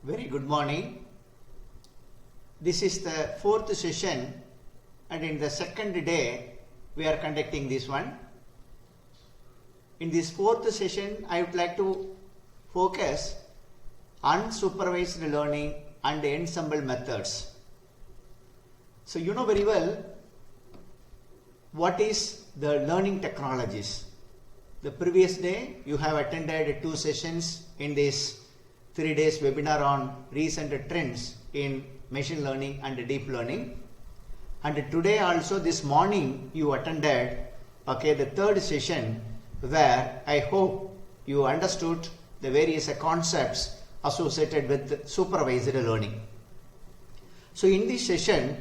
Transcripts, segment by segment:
Very good morning. This is the fourth session, and in the second day we are conducting this one. In this fourth session, I would like to focus on unsupervised learning and ensemble methods. So you know very well what is the learning technologies. The previous day you have attended 2 sessions in this 3 days webinar on recent trends in machine learning and deep learning, and today also this morning you attended the third session, where I hope you understood the various concepts associated with supervised learning. So in this session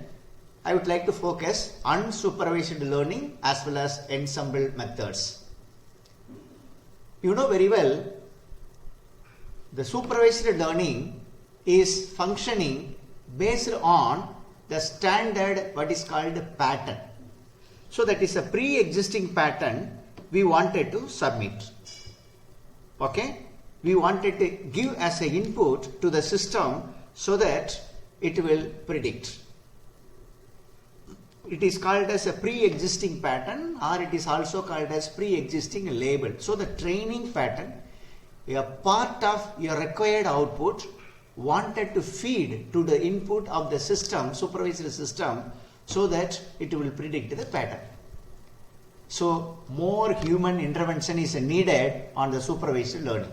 I would like to focus on unsupervised learning as well as ensemble methods. You know very well the supervised learning is functioning based on the standard what is called pattern. So that is a pre-existing pattern we wanted to submit. We wanted to give as an input to the system so that it will predict. It is called as a pre-existing pattern, or it is also called as pre-existing label. So the training pattern, a part of your required output, wanted to feed to the input of the system, supervised system, so that it will predict the pattern. So more human intervention is needed on the supervised learning.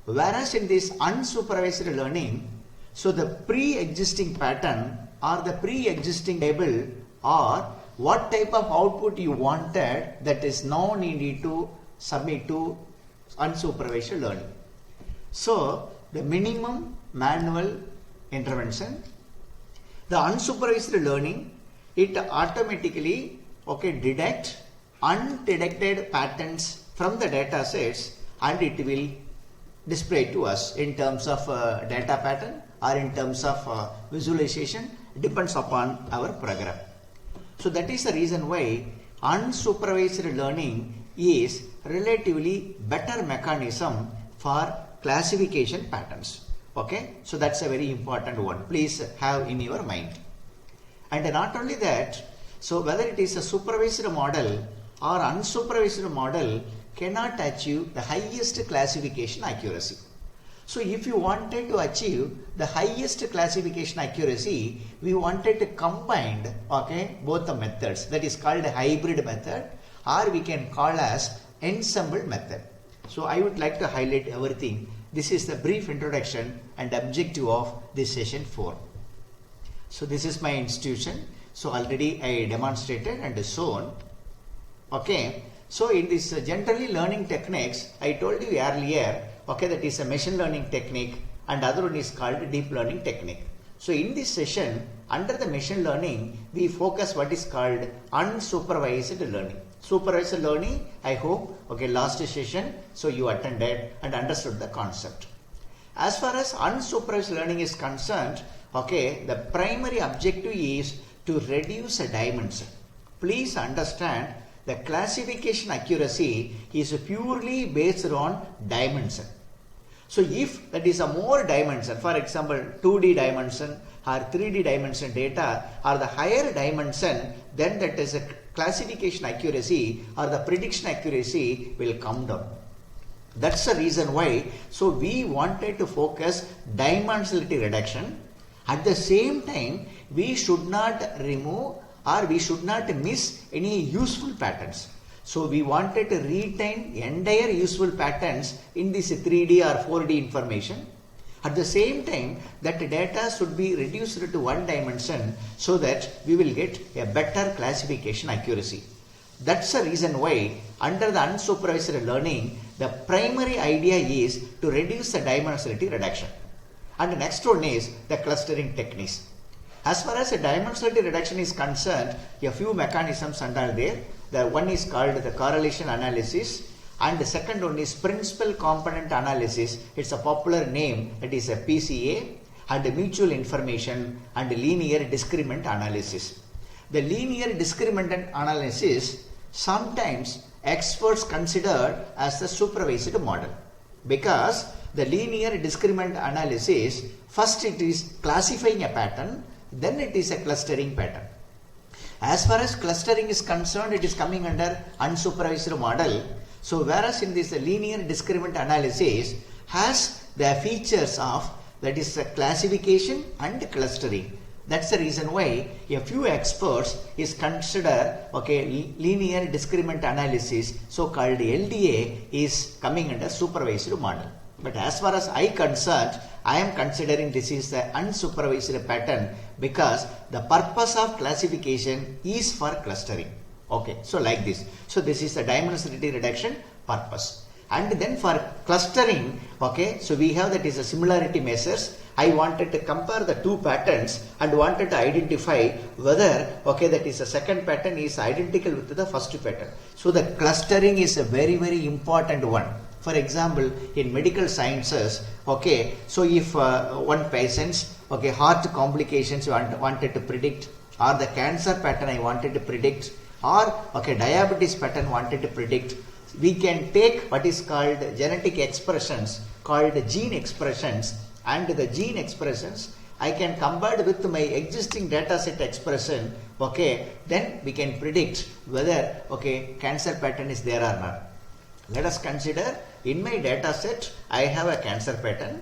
Whereas in this unsupervised learning, so the pre-existing pattern or the pre-existing label or what type of output you wanted, that is now needed to submit to unsupervised learning. So the minimum manual intervention, the unsupervised learning, it automatically detect undetected patterns from the data sets, and it will display to us in terms of data pattern or in terms of visualization, depends upon our program. So that is the reason why unsupervised learning is relatively better mechanism for classification patterns. So that's a very important one. Please have in your mind. And not only that, so whether it is a supervised model or unsupervised model cannot achieve the highest classification accuracy. So if you wanted to achieve the highest classification accuracy, we wanted to combine both the methods. That is called a hybrid method, or we can call as ensemble method. So I would like to highlight everything. This is the brief introduction and objective of this session 4. So this is my institution. So already I demonstrated and shown. So in this generally learning techniques, I told you earlier, that is a machine learning technique, and other one is called deep learning technique. So in this session, under the machine learning, we focus what is called unsupervised learning. Supervised learning, I hope, last session, so you attended and understood the concept. As far as unsupervised learning is concerned, the primary objective is to reduce a dimension. Please understand, the classification accuracy is purely based on dimension. So if that is a more dimension, for example 2D dimension or 3D dimension data or the higher dimension, then that is a classification accuracy or the prediction accuracy will come down. That's the reason why, so we wanted to focus dimensionality reduction. At the same time, we should not remove or we should not miss any useful patterns. So we wanted to retain entire useful patterns in this 3D or 4D information. At the same time, that data should be reduced to one dimension so that we will get a better classification accuracy. That's the reason why under the unsupervised learning, the primary idea is to reduce the dimensionality reduction. And the next one is the clustering techniques. As far as the dimensionality reduction is concerned, a few mechanisms are there. The one is called the correlation analysis, and the second one is principal component analysis. It's a popular name, it is a PCA, and mutual information and linear discriminant analysis. The linear discriminant analysis sometimes experts consider as the supervised model. because the linear discriminant analysis, first it is classifying a pattern, then it is a clustering pattern. As far as clustering is concerned, it is coming under unsupervised model. So whereas in this linear discriminant analysis has the features of, that is classification and clustering. That's the reason why a few experts is consider linear discriminant analysis, so called LDA, is coming under supervised model. But as far as I concerned, I am considering this is the unsupervised pattern because the purpose of classification is for clustering. Okay, so like this. So this is the dimensionality reduction purpose. And then for clustering, so we have that is a similarity measures. I wanted to compare the two patterns and wanted to identify whether that is the second pattern is identical with the first pattern. So the clustering is a very, very important one. For example, in medical sciences, so if one patient's heart complications wanted to predict, or the cancer pattern I wanted to predict, or diabetes pattern wanted to predict, we can take what is called genetic expressions called gene expressions, and the gene expressions I can compare with my existing data set expression, then we can predict whether cancer pattern is there or not. Let us consider in my data set I have a cancer pattern,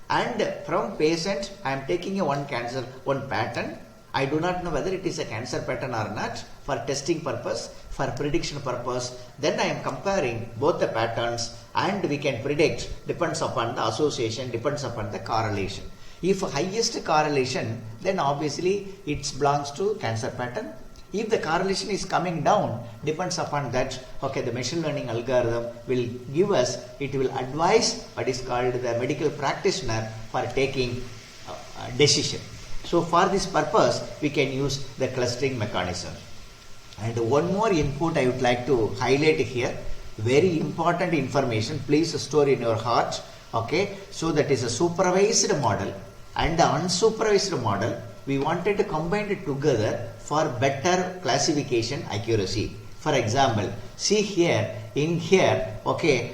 and from patient I am taking one pattern. I do not know whether it is a cancer pattern or not. For testing purpose, for prediction purpose, then I am comparing both the patterns and we can predict, depends upon the association, depends upon the correlation. If highest correlation, then obviously it belongs to cancer pattern. If the correlation is coming down, depends upon that, the machine learning algorithm will give us, it will advise what is called the medical practitioner for taking decision. So for this purpose, we can use the clustering mechanism. And one more input I would like to highlight here, very important information, please store in your heart. So that is a supervised model and the unsupervised model. We wanted to combine it together for better classification accuracy. For example, see here, in here,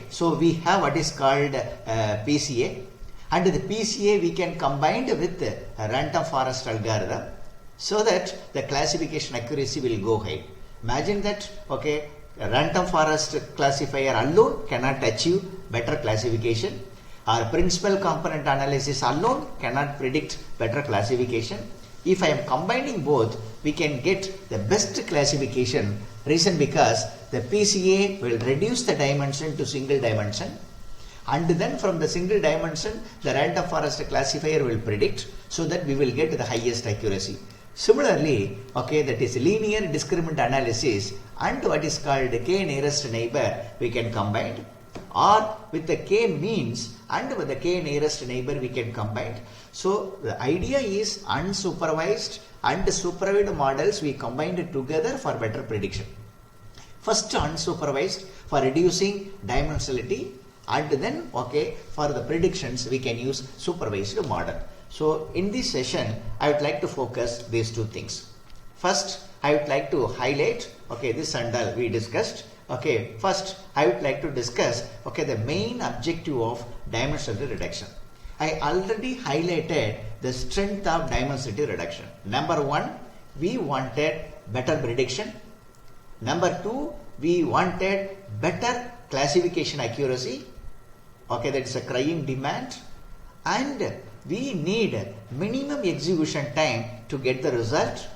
so we have what is called PCA, and the PCA we can combine with a random forest algorithm so that the classification accuracy will go high. Imagine that, a random forest classifier alone cannot achieve better classification, or principal component analysis alone cannot predict better classification. If I am combining both, we can get the best classification. Reason because the PCA will reduce the dimension to single dimension, and then from the single dimension the random forest classifier will predict, so that we will get the highest accuracy. Similarly, that is linear discriminant analysis and what is called k nearest neighbor we can combine, or with the k means and with the k nearest neighbor we can combine. So the idea is unsupervised and supervised models we combined together for better prediction. First unsupervised for reducing dimensionality, and then for the predictions we can use supervised model. So in this session I would like to focus these two things. First I would like to highlight this and all we discussed. First I would like to discuss the main objective of dimensionality reduction. I already highlighted the strength of dimensionality reduction. Number one, we wanted better prediction. Number two, we wanted better classification accuracy. That is a crying demand. And we need minimum execution time to get the result.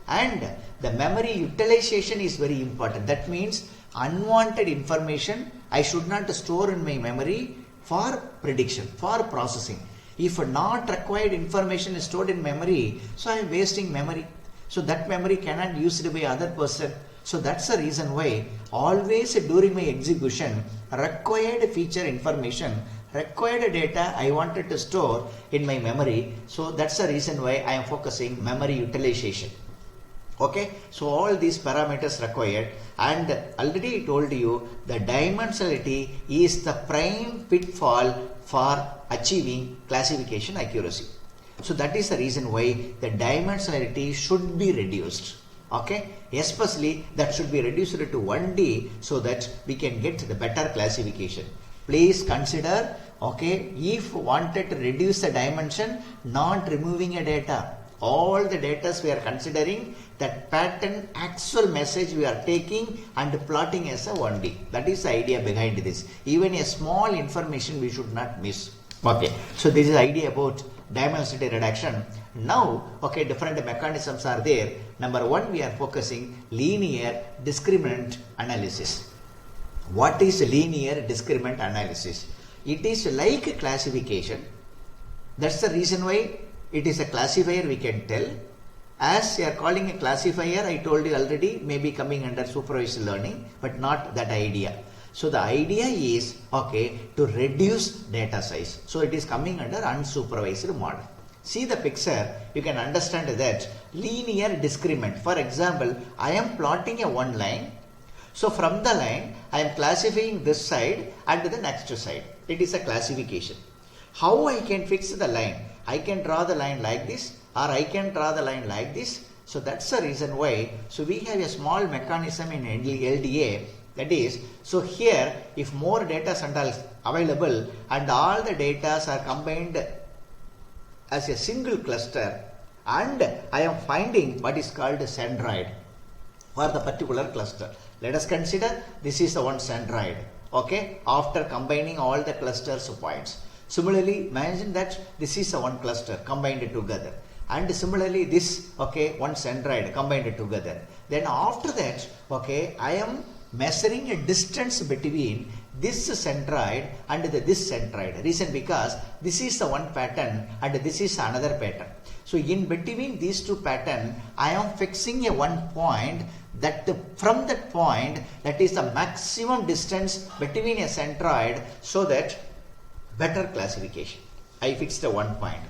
And the memory utilization is very important. That means unwanted information I should not store in my memory for prediction, for processing. If not required information is stored in memory, so I am wasting memory. So that memory cannot be used by other person. So that's the reason why always during my execution, required feature information, required data I wanted to store in my memory. So that's the reason why I am focusing memory utilization. So all these parameters required, and already I told you the dimensionality is the prime pitfall for achieving classification accuracy. So that is the reason why the dimensionality should be reduced. Especially that should be reduced to 1D so that we can get the better classification. Please consider, okay, if wanted to reduce the dimension, not removing a data. All the data we are considering that pattern actual message we are taking and plotting as a 1D. That is the idea behind this. Even a small information we should not miss. Okay, so this is the idea about dimensionality reduction. Now, okay, different mechanisms are there. Number one, we are focusing linear discriminant analysis. What is linear discriminant analysis? It is like classification. That's the reason why it is a classifier we can tell. As you are calling a classifier, I told you already, maybe coming under supervised learning, but not that idea. So the idea is, okay, to reduce data size. So it is coming under unsupervised model. See the picture, you can understand that linear discriminant. For example, I am plotting a one line. So from the line, I am classifying this side and the next side. It is a classification. How I can fix the line? I can draw the line like this, or I can draw the line like this. So that's the reason why. So we have a small mechanism in LDA. That is, so here if more data are available and all the data are combined as a single cluster, and I am finding what is called a centroid for the particular cluster. Let us consider this is the one centroid, okay, after combining all the clusters points. Similarly, imagine that this is a one cluster combined together, and similarly this, okay, one centroid combined together. Then after that, okay, I am measuring a distance between this centroid and this centroid. Reason because this is the one pattern and this is another pattern. So in between these two patterns, I am fixing a one point that from that point, that is the maximum distance between a centroid, so that better classification. I fixed the one point.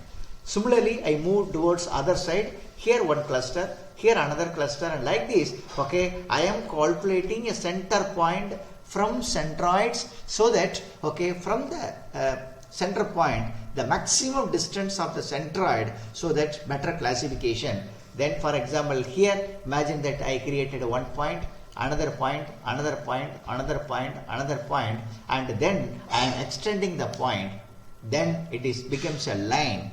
Similarly, I move towards other side. Here one cluster, here another cluster, and like this, okay, I am calculating a center point from centroids, so that, okay, from the center point, the maximum distance of the centroid, so that better classification. Then for example, here imagine that I created one point, another point, another point, another point, another point, and then I am extending the point. Then it becomes a line.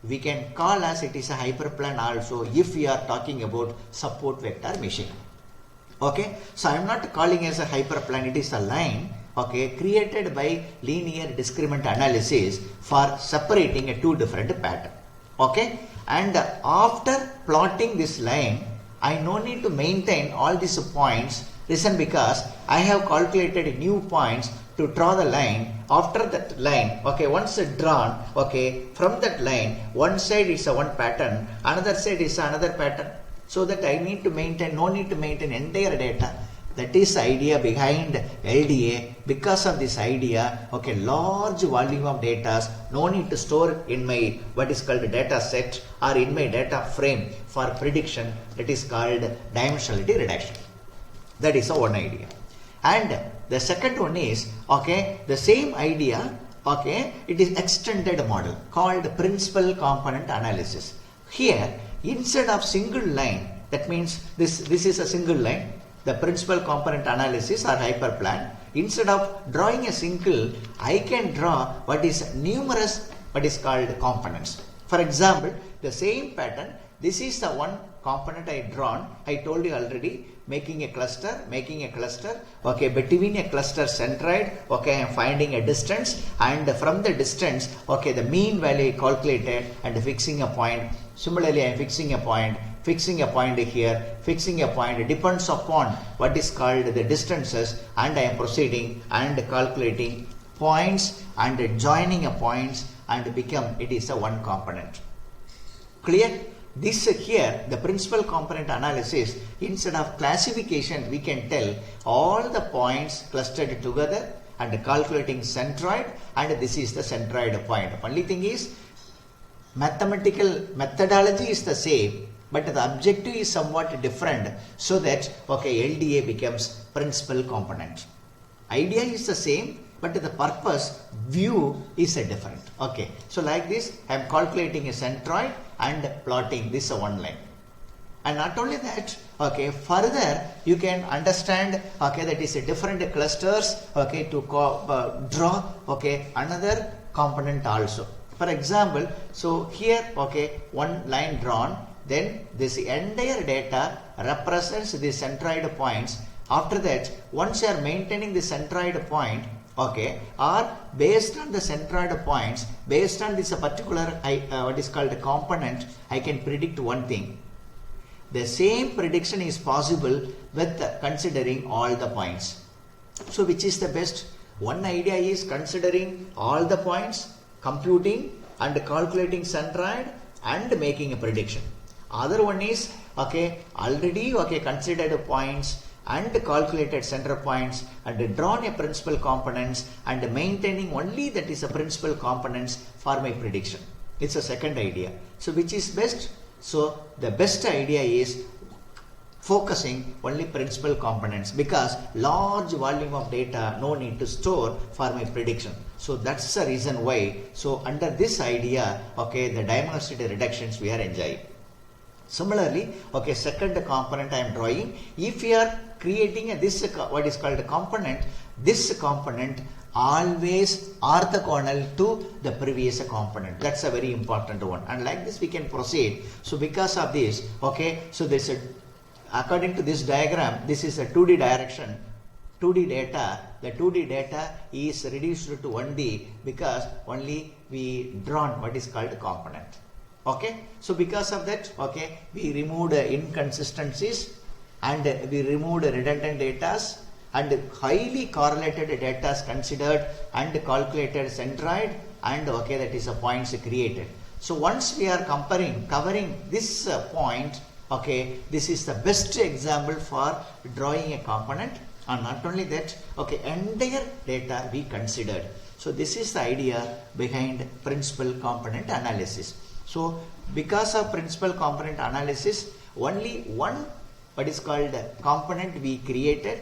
We can call as it is a hyperplane also if we are talking about support vector machine. Okay, so I am not calling as a hyperplane, it is a line, okay, created by linear discriminant analysis for separating a two different pattern. Okay, and after plotting this line, I no need to maintain all these points. Reason because I have calculated new points to draw the line. After that line, okay, once drawn, okay, from that line, one side is a one pattern, another side is another pattern. So that I need to maintain, no need to maintain entire data. That is the idea behind LDA. Because of this idea, okay, large volume of data, no need to store in my what is called data set or in my data frame for prediction. That is called dimensionality reduction. That is one idea. And the second one is, okay, the same idea, okay, it is extended model called principal component analysis. Here, instead of single line, that means this is a single line, the principal component analysis or hyperplane. Instead of drawing a single, I can draw what is numerous, what is called components. For example, the same pattern, this is the one component I drawn. I told you already, making a cluster, okay, between a cluster centroid, okay, I am finding a distance, and from the distance, okay, the mean value calculated and fixing a point. Similarly, I am fixing a point here, fixing a point, depends upon what is called the distances, and I am proceeding and calculating points and joining a points, and become it is a one component. Clear? This here, the principal component analysis, instead of classification, we can tell all the points clustered together and calculating centroid, and this is the centroid point. Only thing is, mathematical methodology is the same, but the objective is somewhat different, so that, okay, LDA becomes principal component. Idea is the same, but the purpose, view is different. Okay, so like this, I am calculating a centroid and plotting this one line. And not only that, Okay, further you can understand, okay, that is a different clusters, okay, to draw, okay, another component also. For example, so here, okay, one line drawn, then this entire data represents the centroid points. After that, once you are maintaining the centroid point, okay, or based on the centroid points, based on this particular what is called a component, I can predict one thing. The same prediction is possible with considering all the points. So which is the best? One idea is considering all the points, computing and calculating centroid and making a prediction. Other one is, okay, already, okay, considered points and calculated center points and drawn a principal components and maintaining only that is a principal components for my prediction. It's a second idea. So which is best? So the best idea is focusing only principal components, because large volume of data no need to store for my prediction. So that's the reason why. So under this idea, okay, the dimensionality reductions we are enjoying. Similarly, okay, second component I am drawing. If you are creating this what is called a component, this component always orthogonal to the previous component. That's a very important one. And like this we can proceed. So because of this, okay, so this according to this diagram, this is a 2D direction. 2D data, the 2D data is reduced to 1D because only we drawn what is called a component. Okay, so because of that, okay, we removed inconsistencies and we removed redundant data and highly correlated data is considered and calculated centroid and okay, that is a points created. So once we are covering this point, okay, this is the best example for drawing a component. And not only that, okay, entire data we considered. So this is the idea behind principal component analysis. So because of principal component analysis, only one what is called component we created,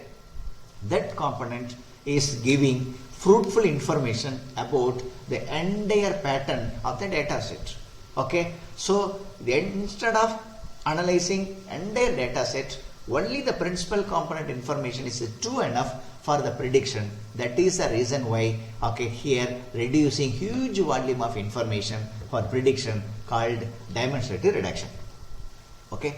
that component is giving fruitful information about the entire pattern of the data set. Okay, so instead of analyzing entire data set, only the principal component information is true enough for the prediction. That is the reason why, okay, here reducing huge volume of information for prediction called dimensionality reduction. Okay,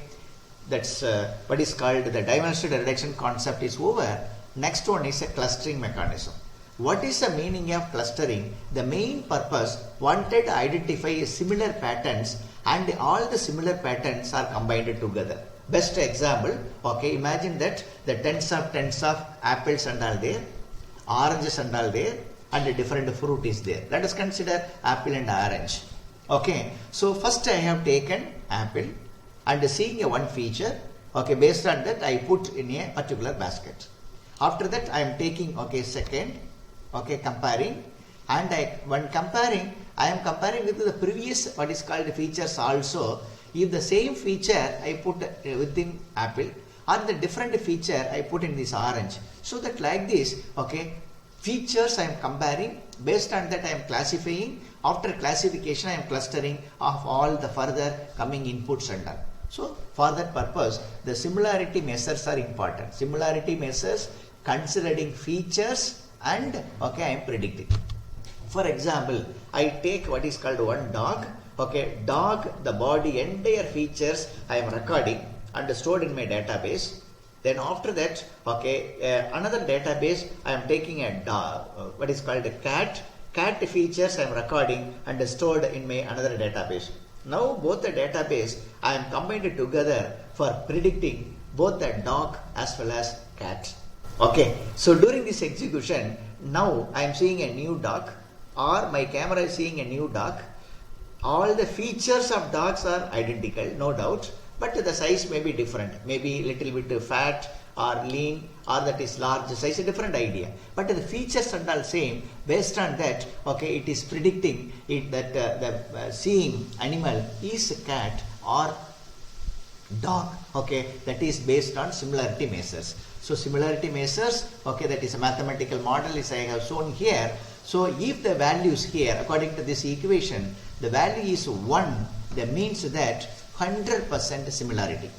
that's what is called the dimensionality reduction concept is over. Next one is a clustering mechanism. What is the meaning of clustering? The main purpose wanted to identify similar patterns and all the similar patterns are combined together. Best example, okay, imagine that the tens of apples and all there, oranges and all there, and a different fruit is there. Let us consider apple and orange. Okay, so first I have taken apple and seeing a one feature, okay, based on that I put in a particular basket. After that I am taking, okay, second, okay, comparing, and when comparing, I am comparing with the previous what is called features also. If the same feature I put within apple or the different feature I put in this orange, so that like this, okay, features I am comparing, based on that I am classifying, after classification I am clustering of all the further coming inputs and all. So for that purpose the similarity measures are important. Similarity measures considering features and okay, I am predicting. For example, I take what is called one dog. Okay, dog, the body, entire features I am recording and stored in my database. Then after that, okay, another database I am taking a dog, what is called a cat. Cat features I am recording and stored in my another database. Now both the database I am combined together for predicting both the dog as well as cat. Okay, so during this execution, now I am seeing a new dog or my camera is seeing a new dog. All the features of dogs are identical, no doubt, but the size may be different, maybe little bit fat or lean or that is large size, a different idea. But the features are all same. Based on that, okay, it is predicting it that the seeing animal is a cat or dog. Okay, that is based on similarity measures. So similarity measures, okay, that is a mathematical model is I have shown here. So if the values here, according to this equation, the value is 1, that means that 100% similarity.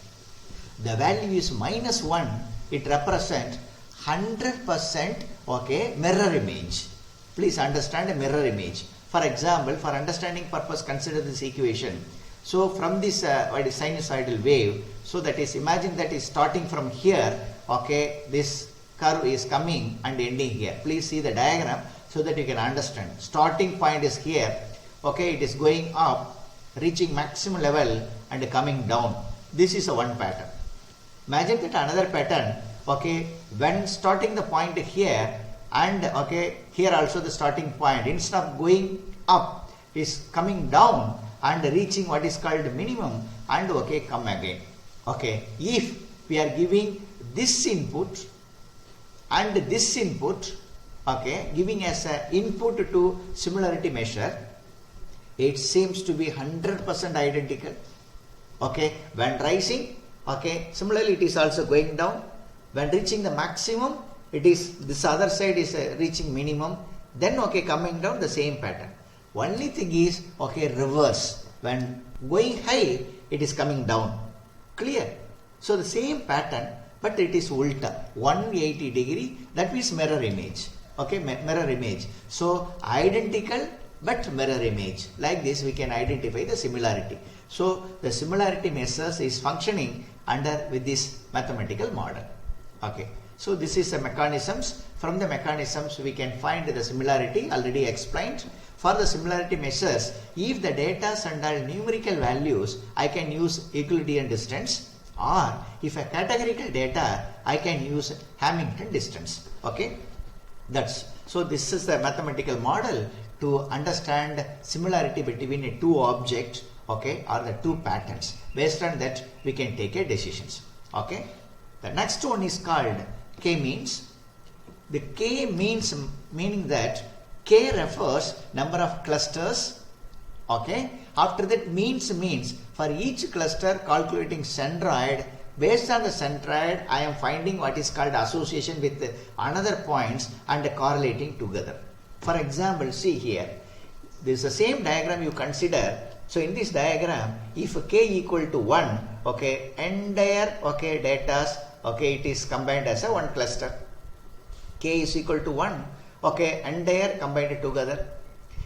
the value is -1, it represents 100% okay, mirror image. Please understand a mirror image. For example, for understanding purpose, consider this equation. So from this sinusoidal wave, so that is, imagine that is starting from here, okay, this curve is coming and ending here. Please see the diagram so that you can understand. Starting point is here, okay, it is going up, reaching maximum level and coming down. This is a one pattern. Imagine that another pattern, okay, when starting the point here and okay, here also the starting point, instead of going up, is coming down and reaching what is called minimum and okay, come again. Okay, if we are giving this input and this input, okay, giving as an input to similarity measure, it seems to be 100% identical. Okay, when rising, okay, similarly it is also going down. When reaching the maximum, it is this other side is reaching minimum. Then okay, coming down, the same pattern. Only thing is okay, reverse. When going high, it is coming down. Clear? So the same pattern, but it is ulta, 180 degree. That means mirror image. Okay, mirror image. So identical but mirror image. Like this, we can identify the similarity. So the similarity measures is functioning under with this mathematical model. Okay. So this is the mechanisms. From the mechanisms, we can find the similarity already explained. For the similarity measures, if the data and all numerical values, I can use Euclidean distance, or if a categorical data, I can use Hamilton distance. Okay, that's so. This is the mathematical model to understand similarity between a two objects, okay, or the two patterns. Based on that, we can take a decisions. Okay, the next one is called k-means. The k-means meaning that k refers number of clusters. Okay, after that means for each cluster calculating centroid. Based on the centroid, I am finding what is called association with another points and correlating together. For example, see here, this is the same diagram you consider. So in this diagram, if k equal to 1, okay, entire okay data, okay, it is combined as a one cluster. K is equal to 1, okay, entire combined together.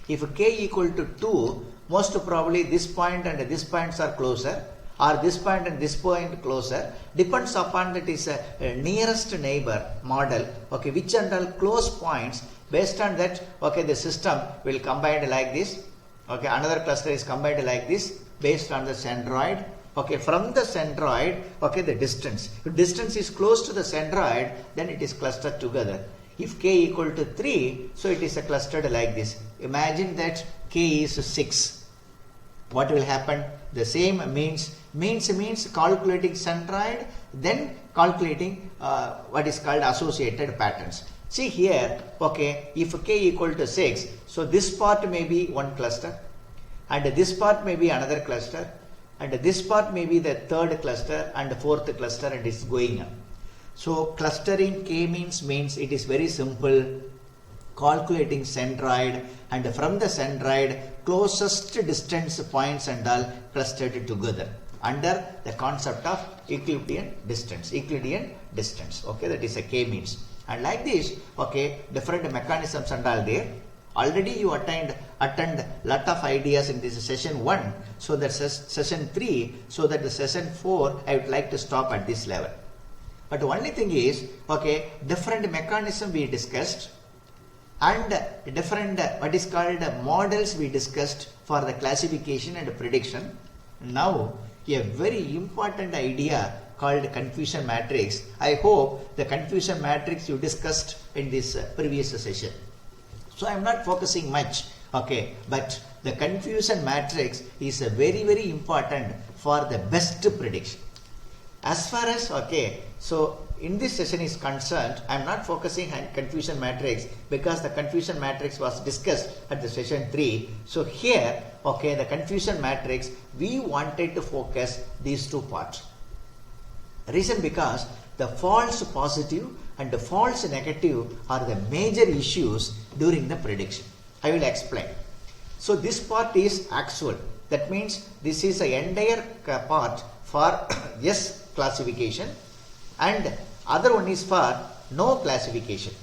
If k equal to 2, most probably this point and this points are closer, or this point and this point closer, depends upon that is a nearest neighbor model, okay, which and all close points. Based on that, okay, the system will combine like this, okay, another cluster is combined like this based on the centroid. Okay, from the centroid, okay, the distance. If distance is close to the centroid, then it is clustered together. If k equal to 3, so it is a clustered like this. Imagine that k is 6. What will happen? The same means calculating centroid, then calculating what is called associated patterns. See here, okay, if k equal to 6, so this part may be one cluster, and this part may be another cluster, and this part may be the third cluster and the fourth cluster, and it's going up. So clustering k-means it is very simple. Calculating centroid, and from the centroid closest distance points and all clustered together under the concept of Euclidean distance. Okay, that is a k-means. And like this, okay, different mechanisms and all there. Already you attend lot of ideas in this session 1. So that's session 3. So that the session 4, I would like to stop at this level. But the only thing is, okay, different mechanism we discussed, and different what is called models we discussed for the classification and prediction. Now a very important idea called confusion matrix. I hope the confusion matrix you discussed in this previous session. So I am not focusing much, okay, but the confusion matrix is very, very important for the best prediction. As far as, okay, so in this session is concerned, I am not focusing on confusion matrix because the confusion matrix was discussed at the session 3. So here, okay, the confusion matrix, we wanted to focus these two parts. Reason because the false positive and the false negative are the major issues during the prediction. I will explain. So this part is actual. That means this is the entire part for yes classification and other one is for no classification.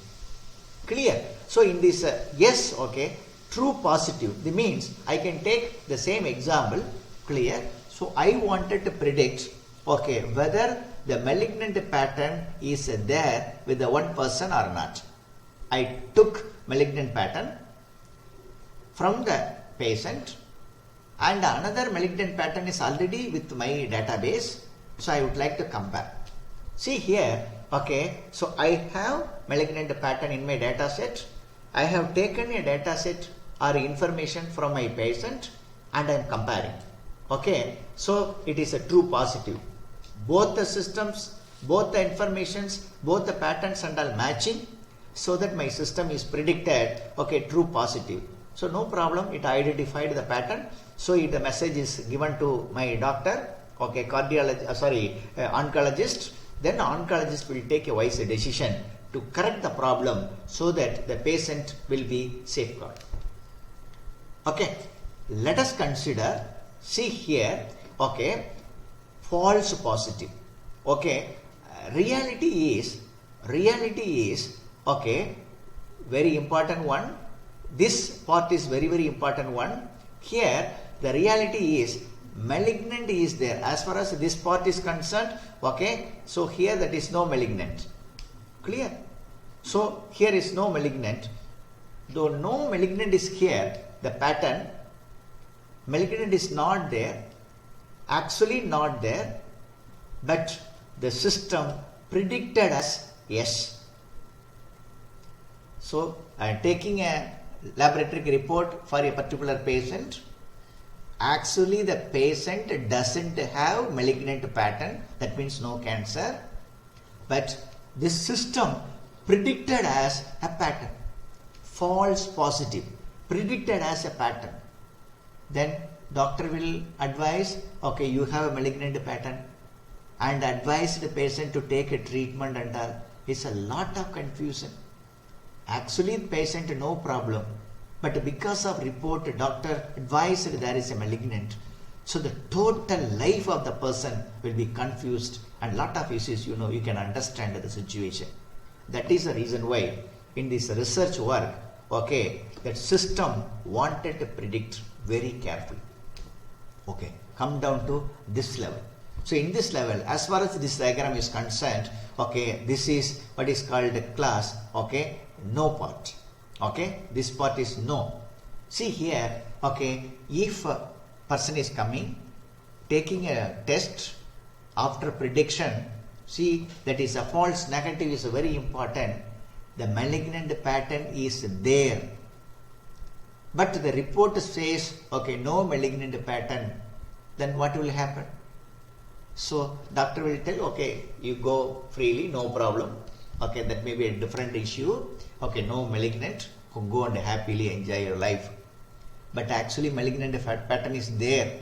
Clear? So in this yes, okay, true positive, that means I can take the same example. Clear? So I wanted to predict, okay, whether the malignant pattern is there with the one person or not. I took malignant pattern from the patient and another malignant pattern is already with my database. So I would like to compare. See here, okay, so I have malignant pattern in my data set. I have taken a data set or information from my patient and I am comparing. Okay, so it is a true positive. Both the systems, both the informations, both the patterns and all matching, so that my system is predicted, okay, true positive. So no problem, it identified the pattern. So if the message is given to my doctor, okay, oncologist, then the oncologist will take a wise decision to correct the problem so that the patient will be safeguarded. Okay, let us consider, see here, okay, false positive. Okay, reality is, okay, very important one. This part is very, very important one. Here, the reality is malignant is there. As far as this part is concerned, okay, so here that is no malignant. Clear? So here is no malignant. Though no malignant is here, the pattern, malignant is not there, actually not there, but the system predicted as yes. So I am taking a laboratory report for a particular patient. Actually the patient doesn't have malignant pattern, that means no cancer, but this system predicted as a pattern, false positive, predicted as a pattern. Then doctor will advise, okay, you have a malignant pattern and advise the patient to take a treatment and all. It's a lot of confusion. Actually the patient no problem, but because of report doctor advised there is a malignant. So the total life of the person will be confused and lot of issues, you know, you can understand the situation. That is the reason why in this research work, okay, that system wanted to predict very carefully. Okay, come down to this level. So in this level, as far as this diagram is concerned, okay, this is what is called a class, okay, no part. Okay, this part is no. See here, okay, if a person is coming, taking a test after prediction, see that is a false negative is very important. The malignant pattern is there. But the report says, okay, no malignant pattern, then what will happen? So doctor will tell, okay, you go freely, no problem. Okay, that may be a different issue. Okay, no malignant, go and happily enjoy your life. But actually malignant pattern is there.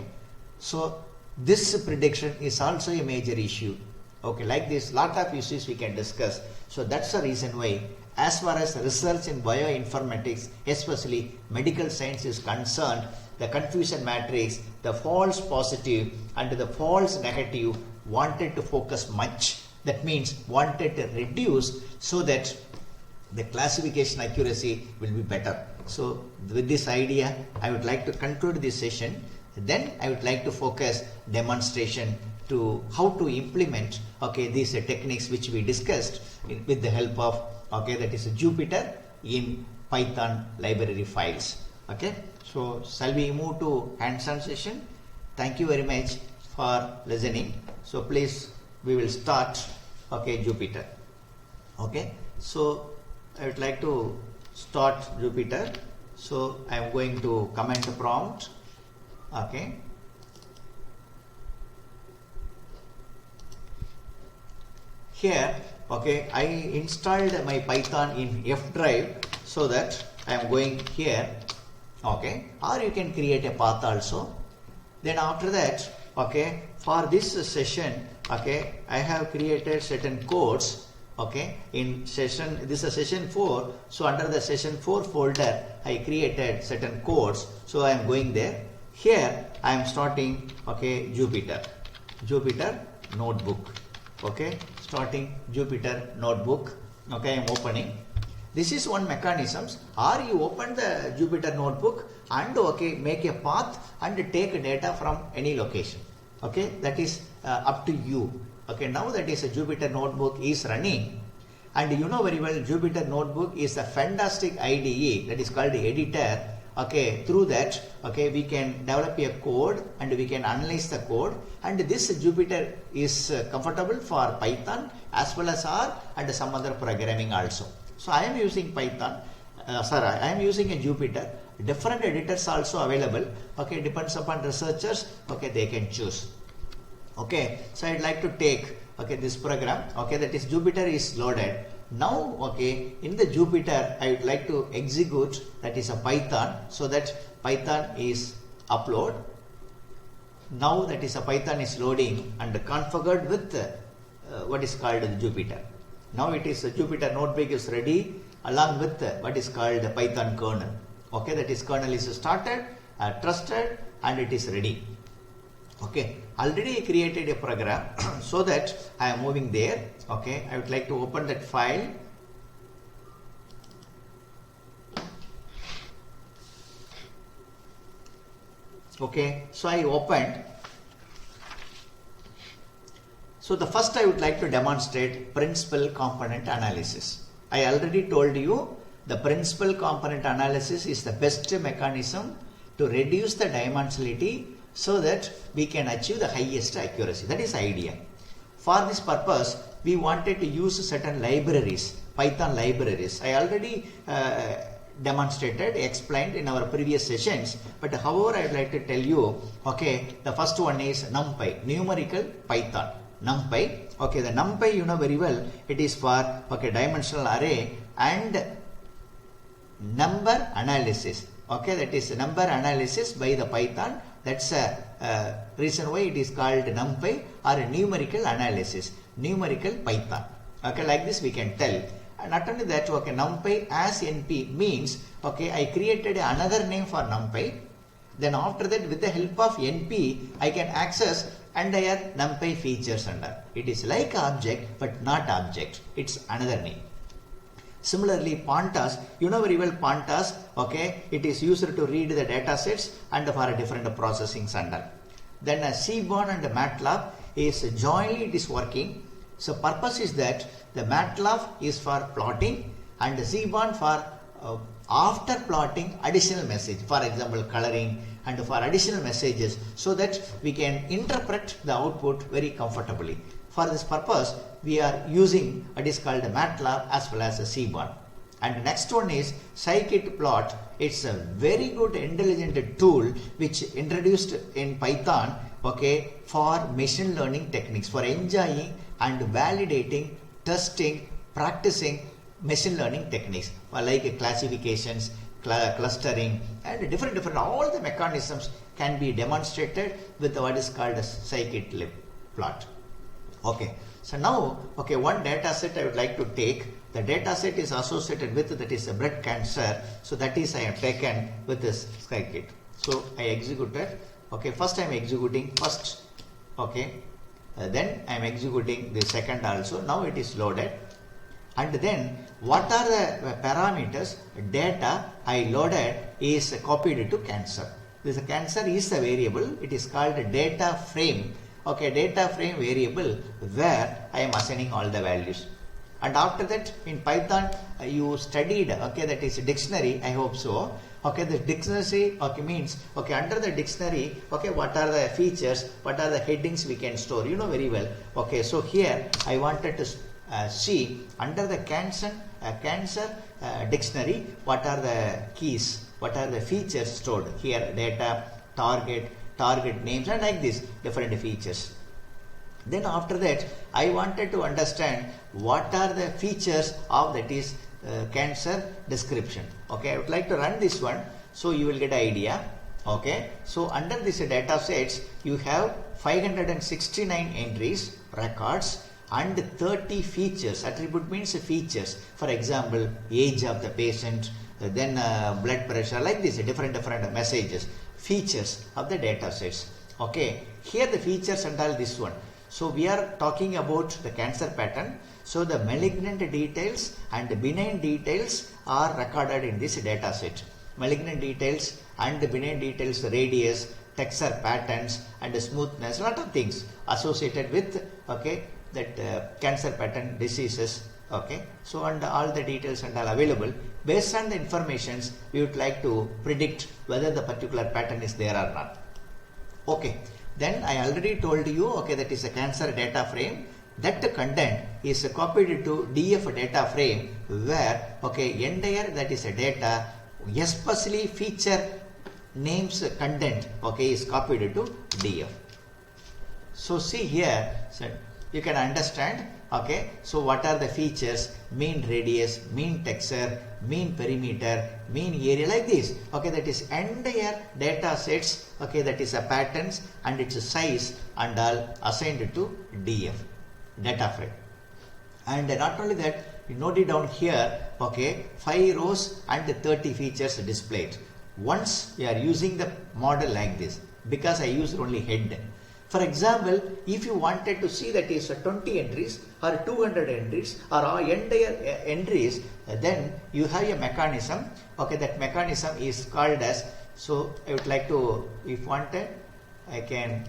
So this prediction is also a major issue. Okay, like this, lot of issues we can discuss. So that's the reason why, as far as research in bioinformatics, especially medical science is concerned, the confusion matrix, the false positive and the false negative wanted to focus much. That means wanted to reduce so that the classification accuracy will be better. So with this idea, I would like to conclude this session. Then I would like to focus demonstration to how to implement, okay, these techniques which we discussed with the help of, okay, that is Jupyter in Python library files. Okay, so shall we move to hands-on session? Thank you very much for listening. So please, we will start, okay, Jupyter. Okay, so I would like to start Jupyter. So I am going to command prompt. Okay. Here, okay, I installed my Python in F drive, so that I am going here, okay, or you can create a path also. Then after that, okay, for this session, okay, I have created certain codes, okay, in session, this is session 4, so under the session 4 folder, I created certain codes, so I am going there. Here, I am starting, okay, Jupyter, notebook. Okay, starting Jupyter notebook. Okay, I am opening. This is one mechanisms, or you open the Jupyter notebook and okay, make a path and take data from any location. Okay, that is up to you. Okay, now that is a Jupyter notebook is running, and you know very well Jupyter notebook is a fantastic IDE that is called the editor. Okay, through that, okay, we can develop a code and we can analyze the code, and this Jupyter is comfortable for Python as well as R and some other programming also. So I am using Python, I am using a Jupyter. Different editors also available. Okay, depends upon researchers. Okay, they can choose. Okay, so I'd like to take okay this program. Okay, that is Jupyter is loaded. Now, okay, in the Jupyter, I would like to execute that is a Python, so that Python is upload. Now that is a Python is loading and configured with what is called the Jupyter. Now it is Jupyter notebook is ready along with what is called the Python kernel. Okay, that is kernel is started, trusted, and it is ready. Okay, already I created a program so that I am moving there. Okay, I would like to open that file. Okay, so I opened. So the first I would like to demonstrate principal component analysis. I already told you the principal component analysis is the best mechanism to reduce the dimensionality so that we can achieve the highest accuracy. That is the idea. For this purpose, we wanted to use certain libraries, Python libraries. I already demonstrated, explained in our previous sessions, but however I would like to tell you, okay, the first one is NumPy, numerical Python. NumPy, okay, the NumPy you know very well, it is for okay dimensional array and number analysis. Okay, that is number analysis by the Python. That's a reason why it is called NumPy or numerical analysis, numerical Python. Okay, like this we can tell. And not only that, okay, NumPy as NP means, okay, I created another name for NumPy. Then after that, with the help of NP, I can access entire NumPy features under. It is like object, but not object. It's another name. Similarly, Pandas, you know very well Pandas, okay, it is used to read the data sets and for different processing under. Then Seaborn and MATLAB is jointly it is working. So purpose is that the MATLAB is for plotting and Seaborn for after plotting additional message, for example coloring and for additional messages, so that we can interpret the output very comfortably. For this purpose, we are using what is called MATLAB as well as a Seaborn. And next one is scikit-plot. It's a very good intelligent tool which introduced in Python, okay, for machine learning techniques, for enjoying and validating, testing, practicing machine learning techniques like classifications, clustering, and different all the mechanisms can be demonstrated with what is called a scikit-plot. Okay, so now, okay, one data set I would like to take. The data set is associated with that is a breast cancer. So that is I have taken with this scikit. So I executed. Okay, first I am executing first. Okay, then I am executing the second also. Now it is loaded. And then what are the parameters? Data I loaded is copied to cancer. This cancer is the variable. It is called data frame. Okay, data frame variable where I am assigning all the values. And after that in Python you studied, okay, that is dictionary, I hope so. Okay, the dictionary, okay, means, okay, under the dictionary, okay, what are the features, what are the headings we can store, you know very well. Okay, so here I wanted to see under the cancer dictionary, what are the keys, what are the features stored here, data, target names, and like this different features. Then after that I wanted to understand what are the features of that is cancer description. Okay, I would like to run this one so you will get an idea. Okay, so under this data sets you have 569 entries, records, and 30 features. Attribute means features, for example age of the patient, then blood pressure, like this different messages, features of the data sets. Okay, here the features and all this one. So we are talking about the cancer pattern. So the malignant details and benign details are recorded in this data set. Malignant details and benign details, radius, texture patterns and smoothness, lot of things associated with that cancer pattern diseases. So and all the details and all available. Based on the informations, we would like to predict whether the particular pattern is there or not. Then I already told you, that is a cancer data frame. That content is copied to DF data frame where, entire that is a data, especially feature names content, is copied to DF. So see here, so you can understand, so what are the features, mean radius, mean texture, mean perimeter, mean area, like this. That is entire data sets, that is a patterns and its size and all assigned to DF data frame. And not only that, you note it down here, 5 rows and 30 features displayed. Once we are using the model like this, because I used only head. For example, if you wanted to see that is 20 entries or 200 entries or entire entries, then you have a mechanism. That mechanism is called as, so I would like to, if wanted, I can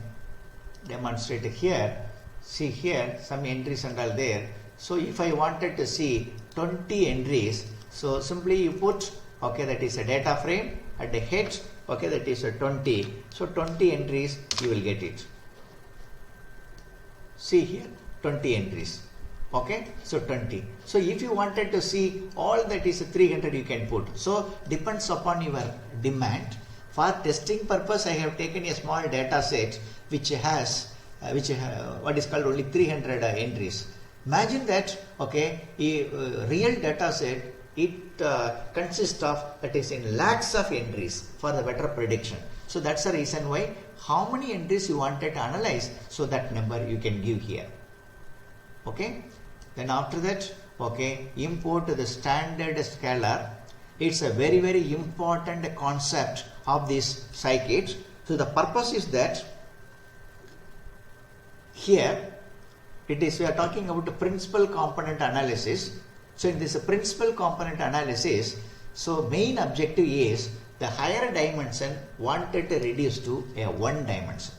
demonstrate here. See here, some entries and all there. So if I wanted to see 20 entries, so simply you put, that is a data frame at the head, that is a 20. So 20 entries, you will get it. See here, 20 entries. So 20. So if you wanted to see all that is 300, you can put. So depends upon your demand. For testing purpose, I have taken a small data set which has what is called only 300 entries. Imagine that, a real data set, it consists of, that is in lakhs of entries for the better prediction. So that's the reason why how many entries you wanted to analyze, so that number you can give here. Then after that, import the standard scalar. It's a very, very important concept of this scikit. So the purpose is that here it is, we are talking about the principal component analysis. So in this principal component analysis, so main objective is the higher dimension wanted to reduce to a one dimension.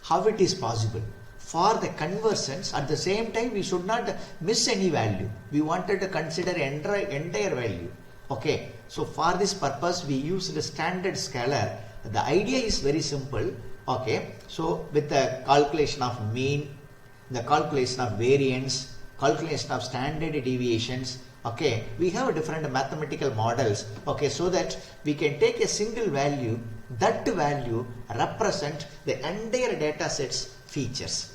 How it is possible? For the conversions, at the same time, we should not miss any value. We wanted to consider entire value. So for this purpose, we use the standard scalar. The idea is very simple. So with the calculation of mean, the calculation of variance, calculation of standard deviations, we have different mathematical models, so that we can take a single value, that value represent the entire data set's features.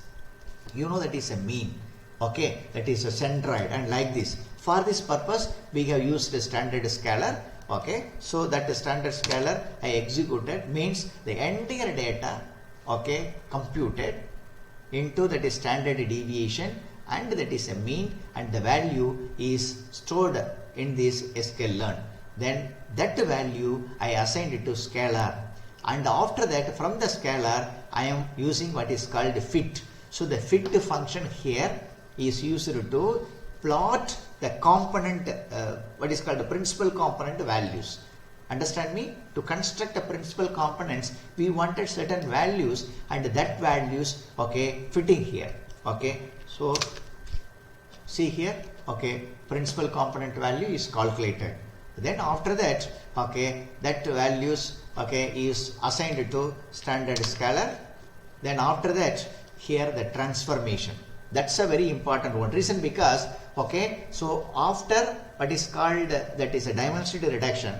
That is a mean, that is a centroid, and like this. For this purpose, we have used the standard scalar. So that the standard scalar I executed means the entire data, computed into that is standard deviation, and that is a mean, and the value is stored in this sklearn. Then that value I assigned it to scalar, and after that from the scalar I am using what is called fit. So the fit function here is used to plot the component, what is called the principal component values. Understand me? To construct the principal components, we wanted certain values, and that values, fitting here. So see here, principal component value is calculated. Then after that, that values, is assigned to standard scalar. Then after that, here the transformation. That's a very important one. Reason because, so after what is called, that is a dimensionality reduction,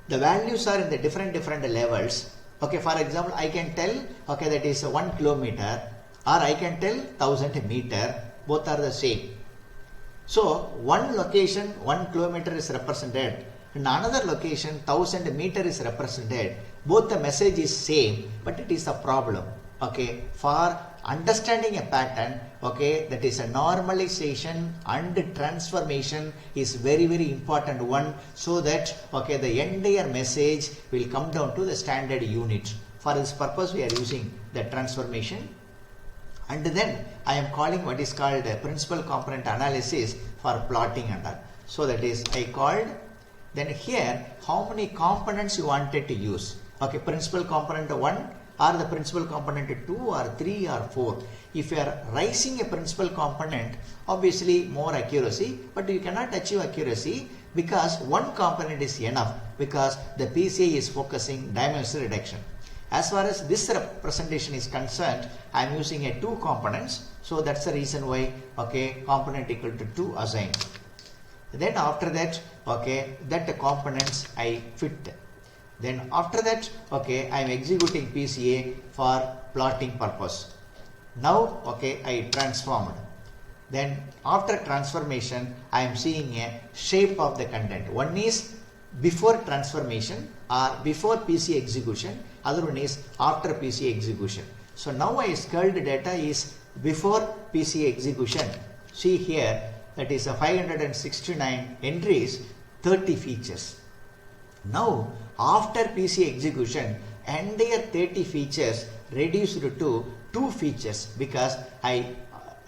the values are in the different levels. For example, I can tell, that is 1 kilometer, or I can tell 1000 meter, both are the same. So one location 1 kilometer is represented, in another location 1000 meter is represented. Both the message is same, but it is a problem. For understanding a pattern, that is a normalization and transformation is very, very important one, so that the entire message will come down to the standard unit. For this purpose, we are using the transformation. And then I am calling what is called principal component analysis for plotting and all. So that is I called. Then here how many components you wanted to use. Okay, principal component 1 or the principal component 2 or 3 or 4. If you are raising a principal component, obviously more accuracy, but you cannot achieve accuracy because one component is enough, because the PCA is focusing dimensional reduction. As far as this representation is concerned, I am using a 2 components, so that's the reason why, okay, component equal to 2 assigned. Then after that, okay, that components I fit. Then after that, okay, I am executing PCA for plotting purpose. Now, okay, I transformed. Then after transformation, I am seeing a shape of the content. One is before transformation or before PC execution, other one is after PC execution. So now I scaled data is before PC execution. See here, that is a 569 entries, 30 features. Now after PC execution, entire 30 features reduced to 2 features because I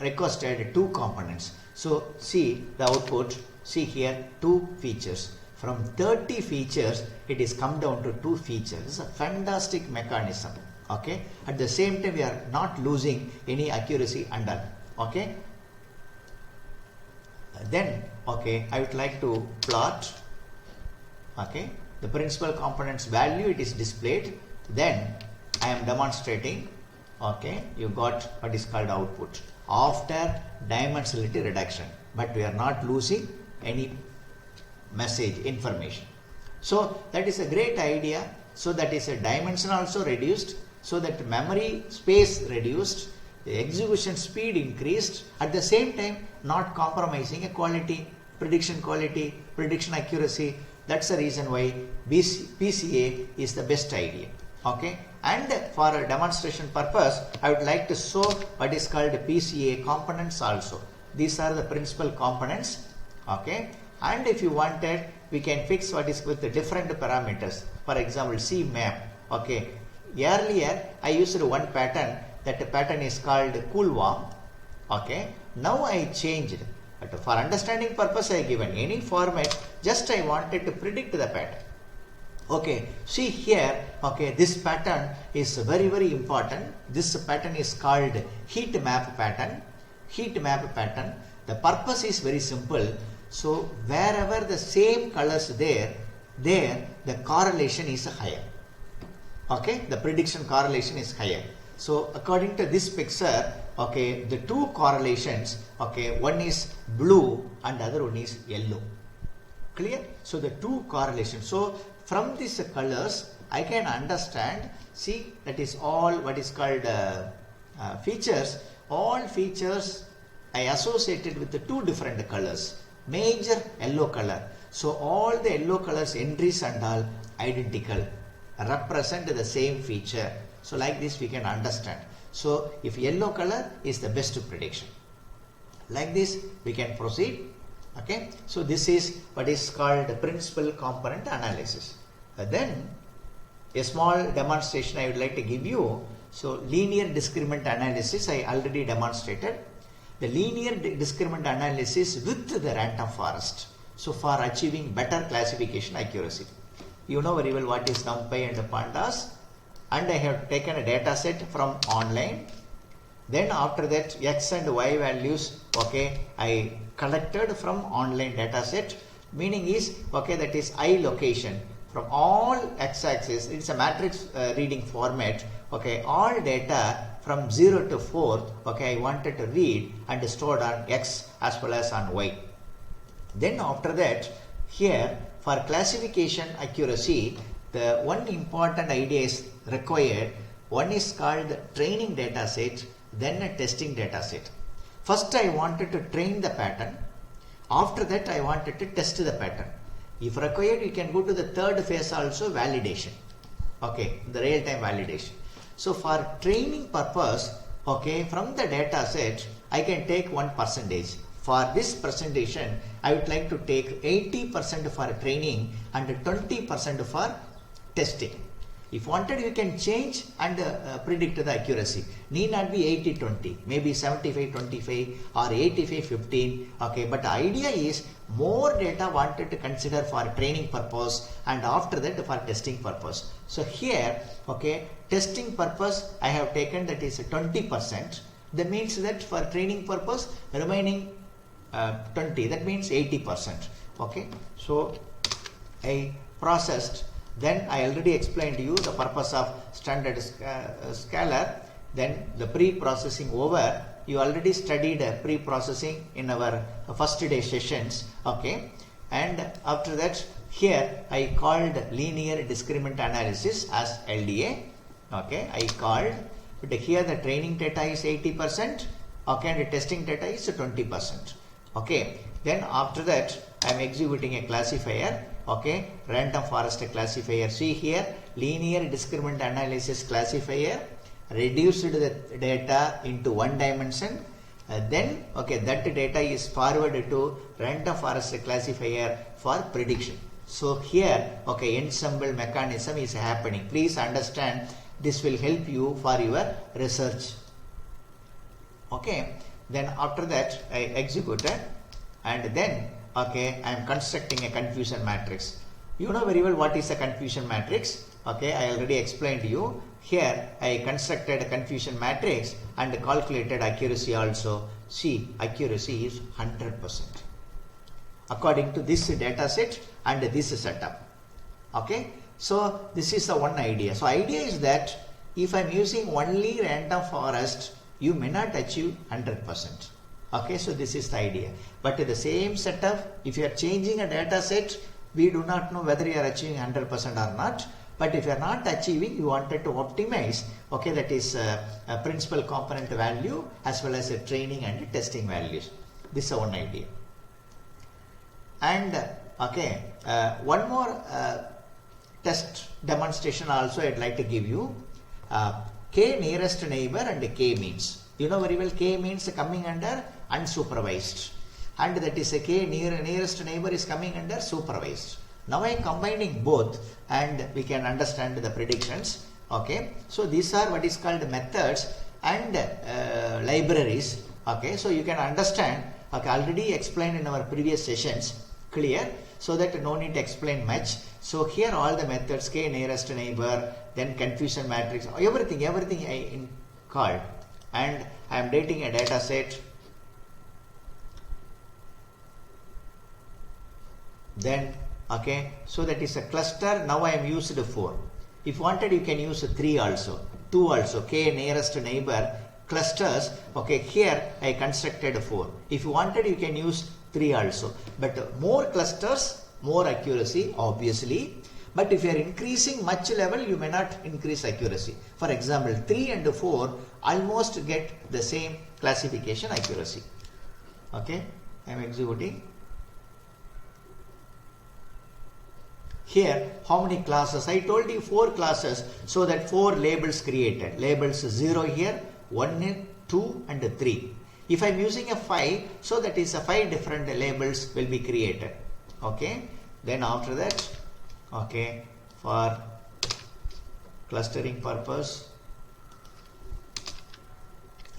requested 2 components. So see the output, see here 2 features. From 30 features, it is come down to 2 features. It's a fantastic mechanism. Okay. At the same time, we are not losing any accuracy under. Okay. Then, okay, I would like to plot. Okay. The principal components value, it is displayed. Then I am demonstrating. Okay. You got what is called output after dimensionality reduction, but we are not losing any message information. So that is a great idea. So that is a dimension also reduced, so that memory space reduced, the execution speed increased, at the same time not compromising a quality, prediction accuracy. That's the reason why PCA is the best idea. Okay. And for a demonstration purpose, I would like to show what is called PCA components also. These are the principal components. Okay. And if you wanted, we can fix what is with the different parameters. For example, C map. Okay. Earlier, I used one pattern. That pattern is called cool warm. Okay. Now I changed. But for understanding purpose, I given any format. Just I wanted to predict the pattern. Okay. See here. Okay. This pattern is very, very important. This pattern is called heat map pattern. Heat map pattern. The purpose is very simple. So wherever the same colors there the correlation is higher. Okay, the prediction correlation is higher. So according to this picture, okay, the 2 correlations, okay, one is blue and other one is yellow. Clear? So the 2 correlations. So from these colors, I can understand. See, that is all what is called features. All features I associated with the 2 different colors. Major yellow color. So all the yellow colors entries and all identical, represent the same feature. So like this we can understand. So if yellow color is the best prediction. Like this we can proceed. Okay. So this is what is called principal component analysis. Then a small demonstration I would like to give you. So linear discriminant analysis I already demonstrated. The linear discriminant analysis with the random forest. So for achieving better classification accuracy. You know very well what is NumPy and Pandas. And I have taken a data set from online. Then after that X and Y values, okay, I collected from online data set. Meaning is, okay, that is I location. From all x-axis, it's a matrix reading format. Okay, all data from 0 to 4, okay, I wanted to read and stored on X as well as on Y. Then after that, here for classification accuracy, the one important idea is required. One is called training data set, then a testing data set. First I wanted to train the pattern. After that I wanted to test the pattern. If required, you can go to the third phase also, validation. Okay, the real-time validation. So for training purpose, okay, from the data set, I can take 1%. For this presentation, I would like to take 80% for training and 20% for testing. If wanted, you can change and predict the accuracy. Need not be 80-20, maybe 75-25 or 85-15. Okay, but the idea is more data wanted to consider for training purpose and after that for testing purpose. So here, okay, testing purpose I have taken that is 20%. That means that for training purpose remaining 20, that means 80%. Okay, so I processed. Then I already explained to you the purpose of standard scalar. Then the pre-processing over. You already studied pre-processing in our first day sessions. Okay, and after that here I called linear discriminant analysis as LDA. Okay, I called, but here the training data is 80%. Okay, and the testing data is 20%. Okay, then after that I am executing a classifier. Okay, random forest classifier. See here, linear discriminant analysis classifier reduced the data into one dimension. Then okay, that data is forwarded to random forest classifier for prediction. So here, okay, ensemble mechanism is happening. Please understand, this will help you for your research. Okay, then after that I executed, and then okay, I am constructing a confusion matrix. You know very well what is a confusion matrix. Okay, I already explained to you. Here I constructed a confusion matrix and calculated accuracy also. See, accuracy is 100% according to this data set and this setup. Okay, so this is the one idea. So idea is that if I am using only random forest, you may not achieve 100%. Okay, so this is the idea. But the same setup, if you are changing a data set, we do not know whether you are achieving 100% or not. But if you are not achieving, you wanted to optimize. Okay, that is a principal component value as well as a training and testing values. This is one idea. And okay, one more test demonstration also I'd like to give you. K nearest neighbor and K means. You know very well K means coming under unsupervised, and that is a K nearest neighbor is coming under supervised. Now I am combining both and we can understand the predictions. Okay, so these are what is called methods and libraries. Okay, so you can understand. Okay, already explained in our previous sessions. Clear? So that no need to explain much. So here all the methods, K nearest neighbor, then confusion matrix, everything I called, and I am dating a data set. Then okay, so that is a cluster. Now I am used 4. If wanted, you can use 3 also, 2 also, K nearest neighbor clusters. Okay, here I constructed 4. If you wanted, you can use 3 also, but more clusters, more accuracy obviously. But if you are increasing much level, you may not increase accuracy. For example, 3 and 4 almost get the same classification accuracy. Okay, I am executing. Here, how many classes? I told you 4 classes, so that 4 labels created. Labels 0 here, 1, 2 and 3. If I am using a 5, so that is a 5 different labels will be created. Okay, then after that, okay, for clustering purpose,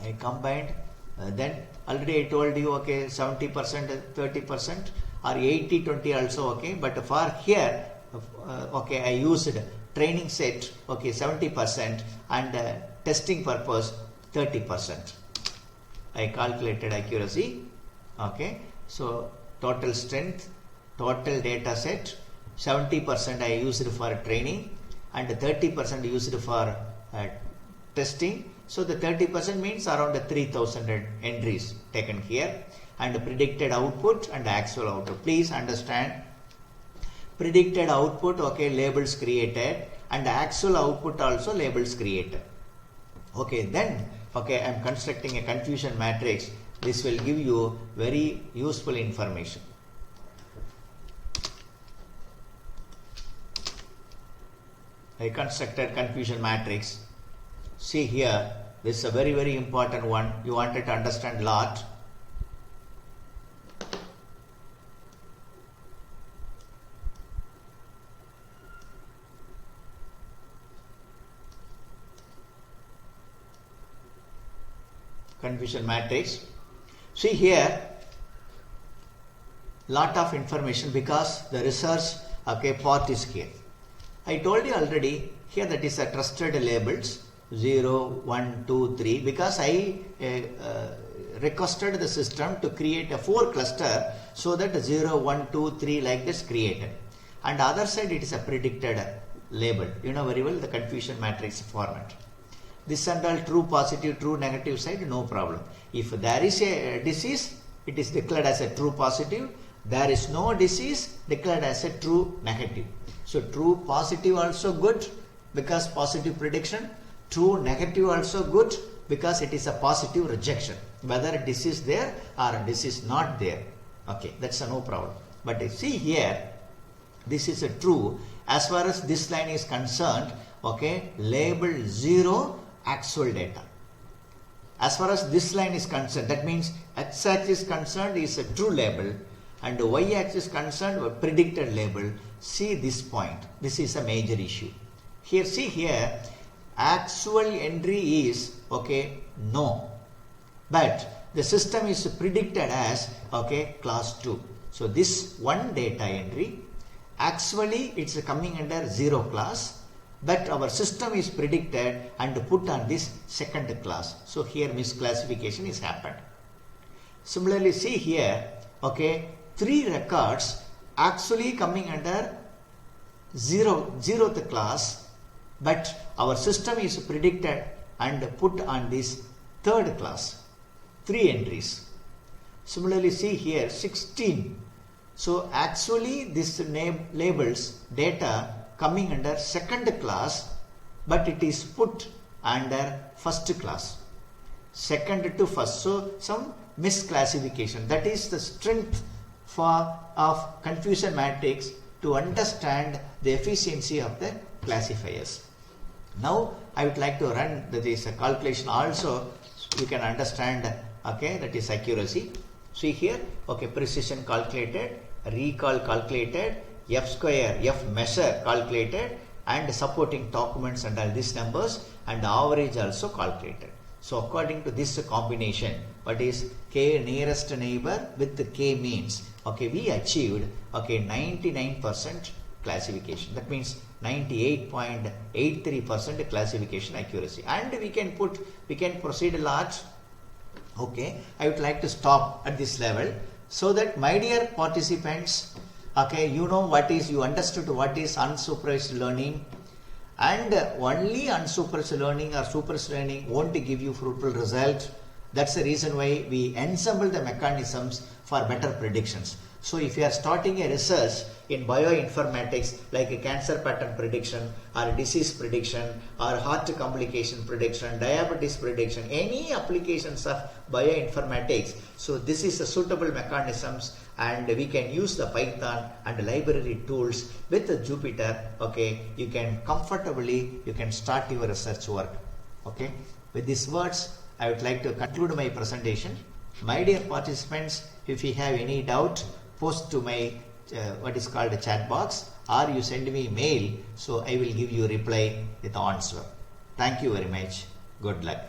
I combined. Then already I told you, okay, 70%, 30% or 80-20 also okay. But for here, okay, I used training set, okay, 70% and testing purpose 30%. I calculated accuracy. Okay, so total strength, total data set, 70% I used for training and 30% used for testing. So the 30% means around 3000 entries taken here, and predicted output and actual output. Please understand, predicted output, okay, labels created, and actual output also labels created. Okay, then okay, I am constructing a confusion matrix. This will give you very useful information. I constructed confusion matrix. See here, this is a very, very important one. You wanted to understand a lot. confusion matrix. See here, lot of information because the research part is here. I told you already here that is a trusted labels 0, 1, 2, 3 because I requested the system to create a 4 cluster so that 0, 1, 2, 3 like this created. And other side it is a predicted label. You know very well the confusion matrix format. This and all true positive, true negative side, no problem. If there is a disease, it is declared as a true positive. There is no disease, declared as a true negative. So true positive also good because positive prediction. True negative also good because it is a positive rejection. Whether disease there or disease not there. Okay, that's a no problem. But see here, this is a true as far as this line is concerned. Okay, label 0 actual data. As far as this line is concerned, that means x-axis concerned is a true label and y-axis concerned a predicted label. See this point. This is a major issue. Here, see here, actual entry is no, but the system is predicted as class 2. So this one data entry, actually it's coming under 0 class, but our system is predicted and put on this second class. So here misclassification is happened. Similarly, see here, 3 records actually coming under 0th class, but our system is predicted and put on this third class. 3 entries. Similarly, see here 16. So actually this labels data coming under second class, but it is put under first class. Second to first. So some misclassification. That is the strength of confusion matrix to understand the efficiency of the classifiers. Now I would like to run this calculation also. You can understand that is accuracy. See here, precision calculated, recall calculated, F square, F measure calculated, and supporting documents and all these numbers, and average also calculated. So according to this combination, what is k nearest neighbor with k means, we achieved 99% classification. That means 98.83% classification accuracy, and we can proceed a lot. I would like to stop at this level so that my dear participants, you understood what is unsupervised learning, and only unsupervised learning or supervised learning won't give you fruitful result. That's the reason why we ensemble the mechanisms for better predictions. So if you are starting a research in bioinformatics like a cancer pattern prediction or disease prediction or heart complication prediction, diabetes prediction, any applications of bioinformatics, so this is a suitable mechanisms, and we can use the Python and library tools with the Jupyter. You can comfortably start your research work. With these words, I would like to conclude my presentation. My dear participants, if you have any doubt, post to my what is called a chat box, or you send me mail, so I will give you reply with answer. Thank you very much. Good luck.